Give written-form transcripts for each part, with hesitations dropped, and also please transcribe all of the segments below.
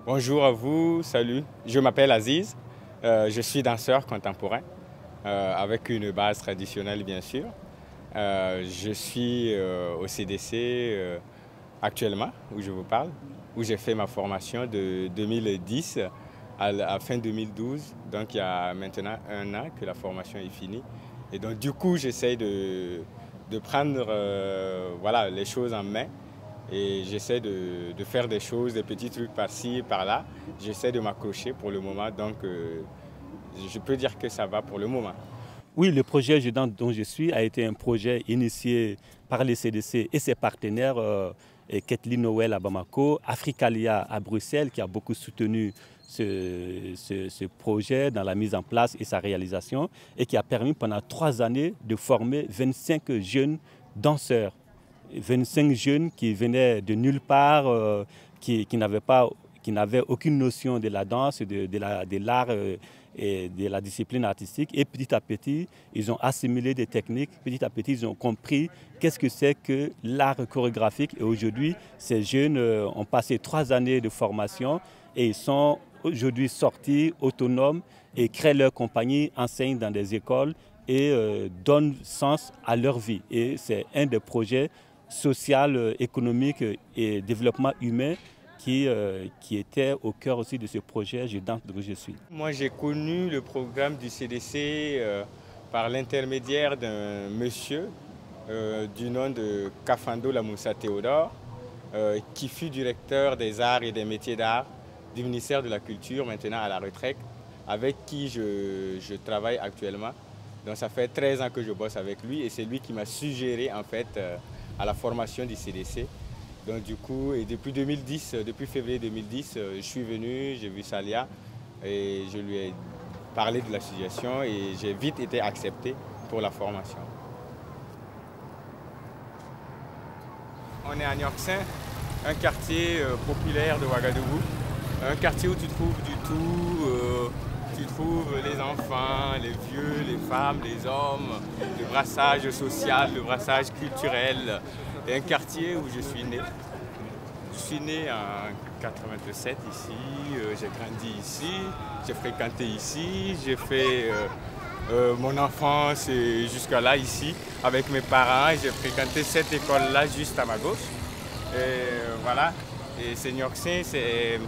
Bonjour à vous, salut. Je m'appelle Aziz, je suis danseur contemporain avec une base traditionnelle bien sûr. Je suis au CDC actuellement, où je vous parle, où j'ai fait ma formation de 2010 à fin 2012. Donc il y a maintenant 1 an que la formation est finie. Et donc du coup j'essaie de prendre voilà, les choses en main. Et j'essaie de faire des choses, des petits trucs par-ci, par-là. J'essaie de m'accrocher pour le moment, donc je peux dire que ça va pour le moment. Oui, le projet dont je suis a été un projet initié par les CDC et ses partenaires, Kathleen Noël à Bamako, Africalia à Bruxelles, qui a beaucoup soutenu ce projet dans la mise en place et sa réalisation, et qui a permis pendant 3 années de former 25 jeunes danseurs. 25 jeunes qui venaient de nulle part, qui n'avaient aucune notion de la danse, de l'art et de la discipline artistique. Et petit à petit, ils ont assimilé des techniques. Petit à petit, ils ont compris qu'est-ce que c'est que l'art chorégraphique. Et aujourd'hui, ces jeunes ont passé 3 années de formation et ils sont aujourd'hui sortis autonomes et créent leur compagnie, enseignent dans des écoles et donnent sens à leur vie. Et c'est un des projets social, économique et développement humain qui était au cœur aussi de ce projet Je danse d'où je suis. Moi j'ai connu le programme du CDC par l'intermédiaire d'un monsieur du nom de Kafando Lamoussa Théodore qui fut directeur des arts et des métiers d'art du ministère de la Culture, maintenant à la retraite, avec qui je travaille actuellement. Donc ça fait 13 ans que je bosse avec lui et c'est lui qui m'a suggéré en fait à la formation du CDC. Donc du coup, et depuis 2010, depuis février 2010, je suis venu, j'ai vu Salia et je lui ai parlé de la situation et j'ai vite été accepté pour la formation. On est à Niorksin, un quartier populaire de Ouagadougou, un quartier où tu trouves du tout. Tu trouves les enfants, les vieux, les femmes, les hommes, le brassage social, le brassage culturel. Et un quartier où je suis né. Je suis né en 87 ici, j'ai grandi ici, j'ai fréquenté ici, j'ai fait mon enfance jusqu'à là ici avec mes parents. J'ai fréquenté cette école-là juste à ma gauche. Et voilà, et Niorksin fait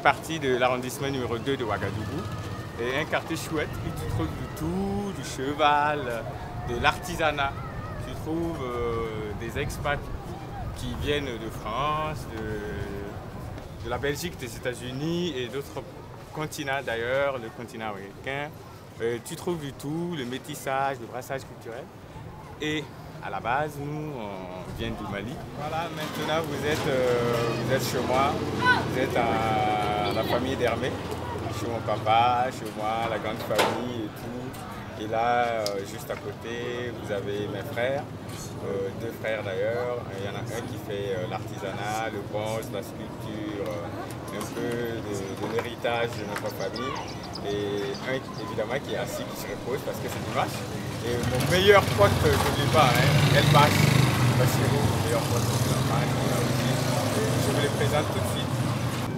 partie de l'arrondissement numéro 2 de Ouagadougou. Et un quartier chouette où tu trouves du tout, du cheval, de l'artisanat. Tu trouves des expats qui viennent de France, de la Belgique, des États-Unis et d'autres continents d'ailleurs, le continent américain. Tu trouves du tout, le métissage, le brassage culturel. Et à la base, nous, on vient du Mali. Voilà, maintenant vous êtes chez moi, vous êtes à la famille d'Hermé. Chez mon papa, chez moi, la grande famille et tout. Et là, juste à côté, vous avez mes frères, 2 frères d'ailleurs. Il y en a un qui fait l'artisanat, le bronze, la sculpture, un peu de l'héritage de notre famille. Et un évidemment qui est assis, qui se repose parce que c'est dimanche. Et mon meilleur pote, je n'oublie pas, El Bache, Bassirou, mon meilleur pote, je vous les présente tout de suite.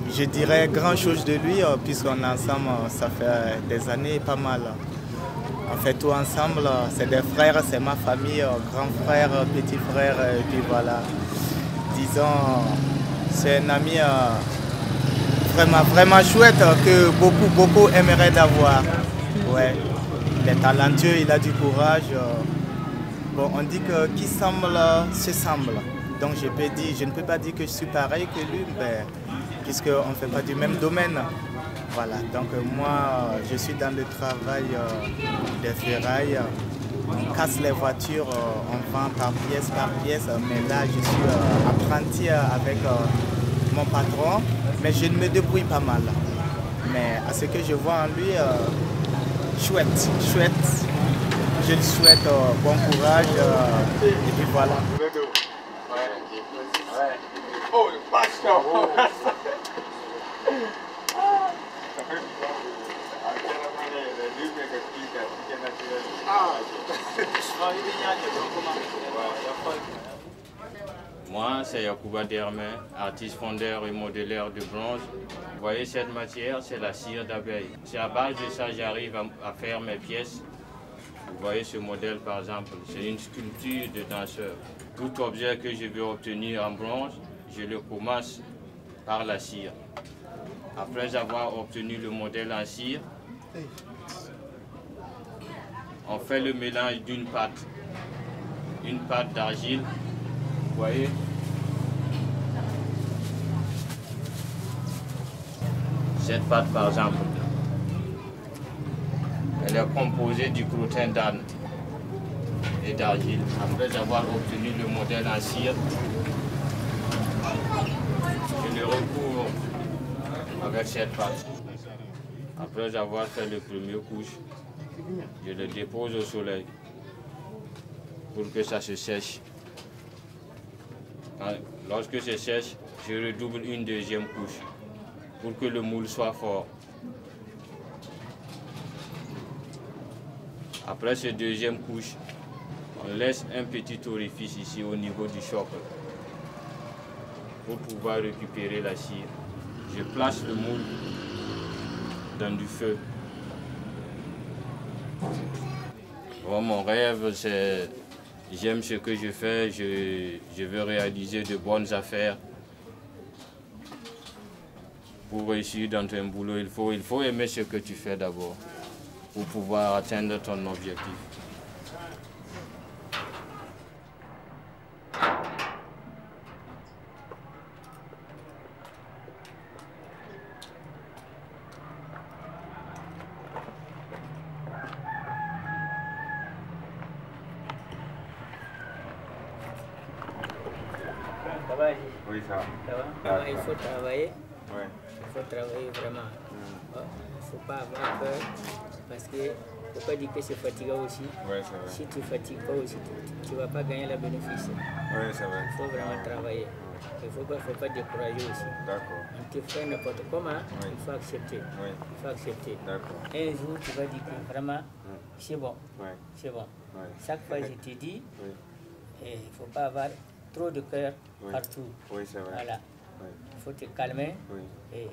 Je dirais grand chose de lui, puisqu'on est ensemble, ça fait des années, pas mal. On fait tout ensemble, c'est des frères, c'est ma famille, grand frère, petit frère, et puis voilà. Disons, c'est un ami vraiment chouette que beaucoup aimeraient d'avoir. Ouais. Il est talentueux, il a du courage. Bon, on dit que qui semble se semble. Donc je ne peux pas dire que je suis pareil que lui, mais puisqu'on ne fait pas du même domaine. Voilà, donc moi je suis dans le travail des ferrailles. On casse les voitures, on vend par pièce, mais là je suis apprenti avec mon patron, mais je me débrouille pas mal. Mais à ce que je vois en lui, chouette. je lui souhaite bon courage et puis voilà. Oh, le pasteur! Moi, c'est Yacouba Dermain, artiste fondeur et modéleur de bronze. Vous voyez cette matière, c'est la cire d'abeille. C'est à base de ça que j'arrive à faire mes pièces. Vous voyez ce modèle par exemple, c'est une sculpture de danseur. Tout objet que je veux obtenir en bronze, je le commence par la cire. Après avoir obtenu le modèle en cire, on fait le mélange d'une pâte d'argile. Vous voyez? Cette pâte par exemple, elle est composée du crottin d'âne et d'argile. Après avoir obtenu le modèle en cire, je le recouvre avec cette pâte. Après avoir fait le premier couche, je le dépose au soleil pour que ça se sèche. Lorsque c'est sèche, je redouble une deuxième couche pour que le moule soit fort. Après cette deuxième couche, on laisse un petit orifice ici au niveau du socle pour pouvoir récupérer la cire. Je place le moule dans du feu. Bon, mon rêve, c'est... J'aime ce que je fais, je veux réaliser de bonnes affaires. Pour réussir dans un boulot, il faut aimer ce que tu fais d'abord pour pouvoir atteindre ton objectif. Oui, ça va. Ça va. Il faut travailler. Ouais. Il faut travailler vraiment. Il ne faut pas avoir peur parce que il ne faut pas dire que c'est fatigant aussi. Ouais, c'est vrai. Si tu ne fatigues pas aussi, tu ne vas pas gagner le bénéfice. Ouais, c'est vrai. Il faut vraiment travailler. Il ne faut pas décourager aussi. D'accord. On te fait n'importe comment, Oui. il faut accepter. Oui. Il faut accepter. D'accord. Un jour, tu vas dire que vraiment, c'est bon. Ouais. C'est bon. Ouais. Chaque fois, je te dis, Oui. il ne faut pas avoir trop de cœur Oui. partout. Oui, c'est vrai. Voilà. Oui. Il faut te calmer Oui. et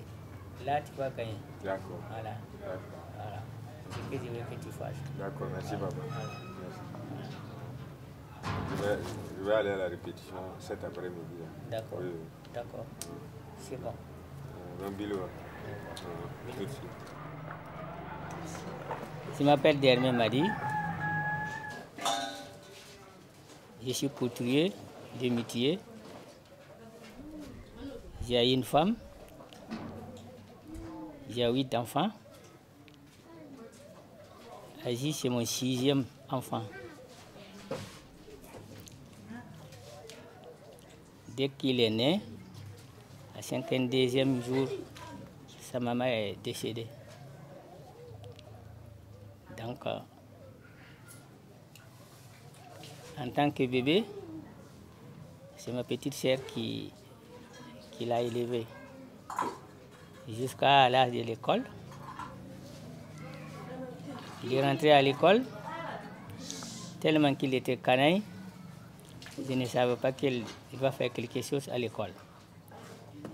là, tu vas gagner. D'accord. Voilà. D'accord. Voilà. C'est ce que je veux que tu fasses. D'accord, merci papa. Voilà. Merci. Je vais aller à la répétition cet après-midi. D'accord. Oui. D'accord. C'est bon. Bilo. Tout de suite. Je m'appelle Dermain Madi. Je suis couturier de métier. J'ai une femme. J'ai 8 enfants. Aziz, c'est mon 6e enfant. Dès qu'il est né, à 52e jour, sa maman est décédée. Donc, en tant que bébé, c'est ma petite sœur qui l'a élevé jusqu'à l'âge de l'école. Il est rentré à l'école, tellement qu'il était canaille, je ne savais pas qu'il va faire quelque chose à l'école.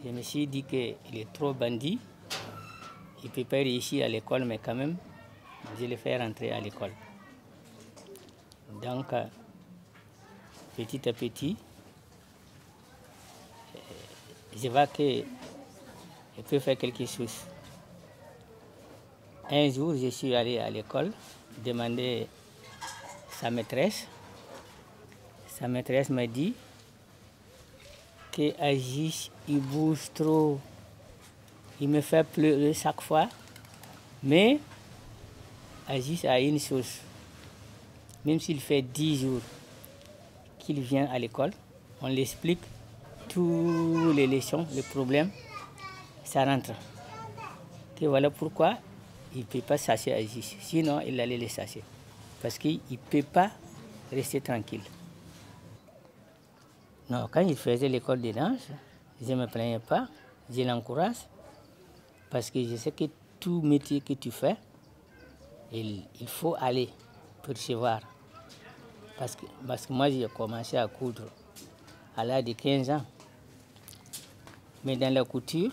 Je me suis dit qu'il est trop bandit, il ne peut pas réussir à l'école, mais quand même, je le fais rentrer à l'école. Donc, petit à petit, je vois qu'il peut faire quelque chose. Un jour, je suis allé à l'école demander sa maîtresse. Sa maîtresse m'a dit que Aziz, il bouge trop. Il me fait pleurer chaque fois. Mais Aziz a une chose. Même s'il fait 10 jours qu'il vient à l'école, on l'explique tous les leçons, les problèmes, ça rentre. Et voilà pourquoi il ne peut pas sasser Aziz. Sinon, il allait le sasser. Parce qu'il ne peut pas rester tranquille. Non, quand il faisait l'école de danse, je ne me plaignais pas, je l'encourage. Parce que je sais que tout métier que tu fais, il faut aller percevoir. Parce que moi, j'ai commencé à coudre à l'âge de 15 ans. Mais dans la couture,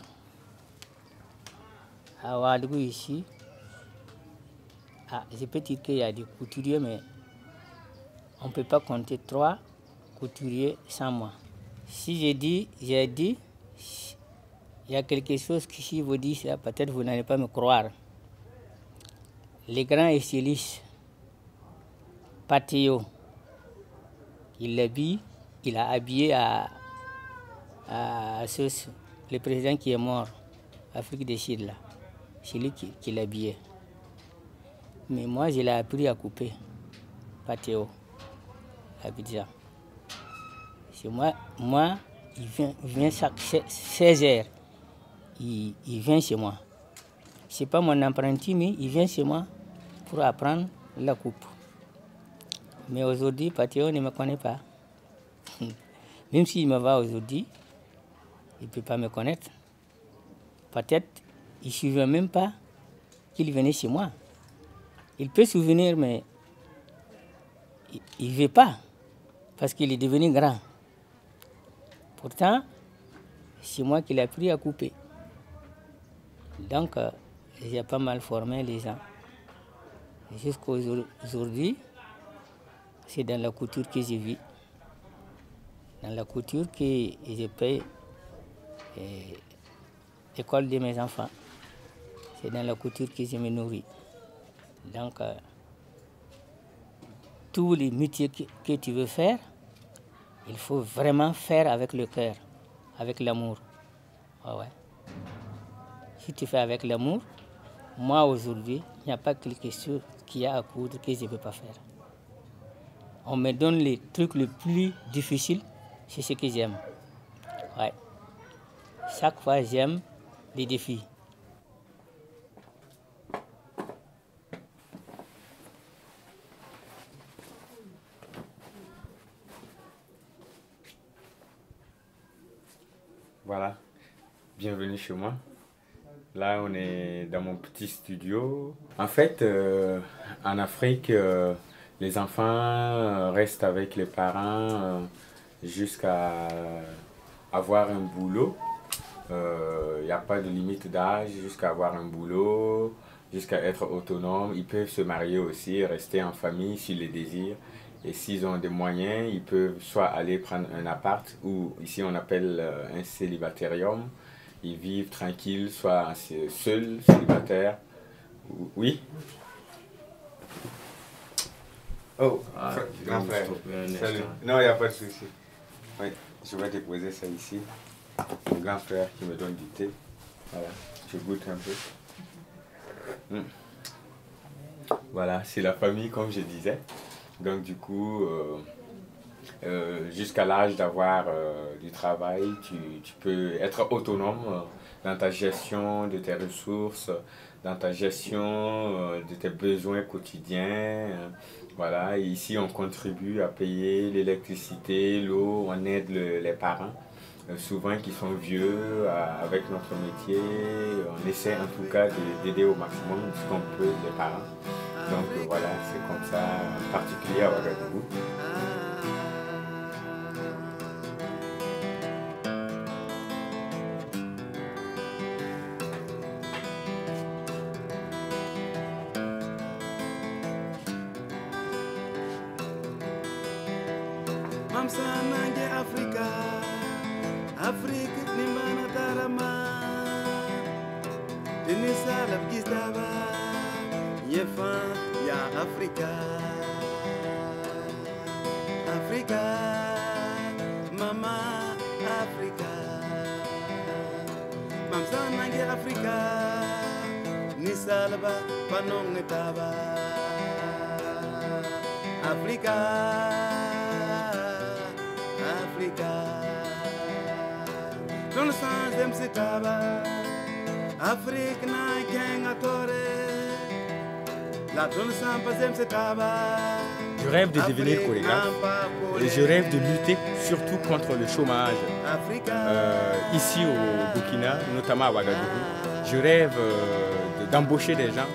à Ouagadougou ici, je peux dire qu'il y a des couturiers, mais on ne peut pas compter 3 couturiers sans moi. Si j'ai dit, il y a quelque chose qui, si vous dites ça, peut-être vous n'allez pas me croire. Les grands stylistes, Patéo, il a habillé le président qui est mort, Afrique du Sud, là. C'est lui qui l'habillait. Mais moi, je l'ai appris à couper, Patéo, à Abidjan. C'est moi, il vient chaque 16 heures, il vient chez moi. Ce n'est pas mon apprenti, mais il vient chez moi pour apprendre la coupe. Mais aujourd'hui, Patéo ne me connaît pas. Même s'il me voit aujourd'hui, il ne peut pas me connaître. Peut-être il ne se souvient même pas qu'il venait chez moi. Il peut se souvenir, mais il ne veut pas, parce qu'il est devenu grand. Pourtant, c'est moi qui l'ai appris à couper. Donc, j'ai pas mal formé les gens. Jusqu'à aujourd'hui, c'est dans la couture que je vis. Dans la couture que je paye l'école de mes enfants. C'est dans la couture que je me nourris. Donc, tous les métiers que tu veux faire, il faut vraiment faire avec le cœur, avec l'amour. Ah ouais. Si tu fais avec l'amour, moi aujourd'hui, il n'y a pas quelque chose qu'il y a à coudre que je ne peux pas faire. On me donne les trucs les plus difficiles, c'est ce que j'aime. Ouais. Chaque fois, j'aime les défis. Voilà, bienvenue chez moi. Là, on est dans mon petit studio. En fait, en Afrique, les enfants restent avec les parents jusqu'à avoir un boulot. Il n'y a pas de limite d'âge jusqu'à avoir un boulot, jusqu'à être autonome. Ils peuvent se marier aussi, rester en famille s'ils le désirent. Et s'ils ont des moyens, ils peuvent soit aller prendre un appart, ou ici on appelle un célibatarium. Ils vivent tranquilles, soit seuls, célibataires. Oui. Oh, grand frère. Salut. Non, il n'y a pas de souci. Oui, je vais déposer ça ici. Mon grand frère qui me donne du thé. Voilà, je goûte un peu. Voilà, c'est la famille comme je disais. Donc du coup, jusqu'à l'âge d'avoir du travail, tu peux être autonome dans ta gestion de tes ressources, dans ta gestion de tes besoins quotidiens. Voilà, et ici on contribue à payer l'électricité, l'eau, on aide les parents. Souvent qui sont vieux avec notre métier, on essaie en tout cas d'aider au maximum ce qu'on peut les parents. Donc voilà, c'est comme ça, en particulier à Ouagadougou. Mamsanange Africa, Afrique nimana tarama, Denisa la gistaba, yefa ya Africa, Africa, mama Africa, Mamsanange Africa, Nisalaba panong netaba, Africa. Dans le sens de m'sitaba, Afrique na kenga tore, Je rêve de devenir chorégraphe et je rêve de lutter surtout contre le chômage ici au Burkina, notamment à Ouagadougou. Je rêve d'embaucher des gens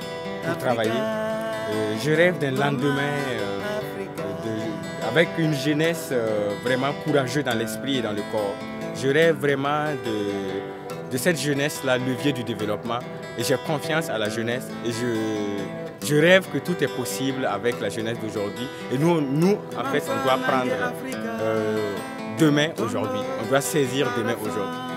pour travailler. Je rêve d'un lendemain avec une jeunesse vraiment courageuse dans l'esprit et dans le corps. Je rêve vraiment de cette jeunesse-là, levier du développement. Et j'ai confiance à la jeunesse et je rêve que tout est possible avec la jeunesse d'aujourd'hui. Et nous, en fait, on doit prendre demain aujourd'hui. On doit saisir demain aujourd'hui.